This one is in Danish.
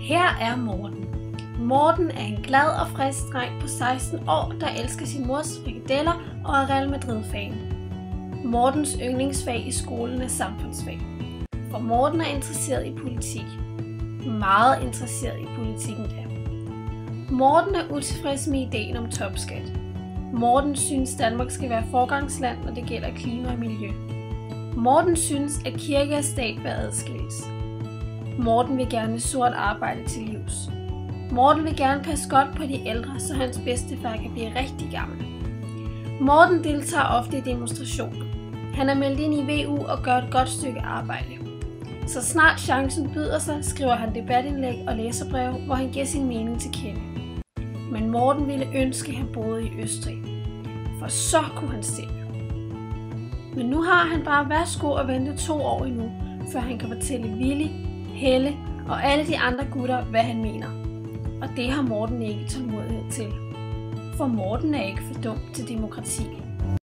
Her er Morten. Morten er en glad og frisk dreng på 16 år, der elsker sin mors frikadeller og er Real Madrid-fan. Mortens yndlingsfag i skolen er samfundsfag. For Morten er interesseret i politik. Meget interesseret i politikken der. Morten er utilfreds med ideen om topskat. Morten synes, Danmark skal være forgangsland, når det gælder klima og miljø. Morten synes, at kirke og stat bør adskilles. Morten vil gerne sort arbejde til livs. Morten vil gerne passe godt på de ældre, så hans bedstefar kan blive rigtig gammel. Morten deltager ofte i demonstrationer. Han er meldt ind i VU og gør et godt stykke arbejde. Så snart chancen byder sig, skriver han debatindlæg og læserbreve, hvor han giver sin mening til kende. Men Morten ville ønske, at han boede i Østrig, for så kunne han stemme. Men nu har han bare værsgo at vente 2 år endnu, før han kan fortælle Willy, Helle og alle de andre gutter, hvad han mener. Og det har Morten ikke tålmodighed til. For Morten er ikke for dum til demokrati.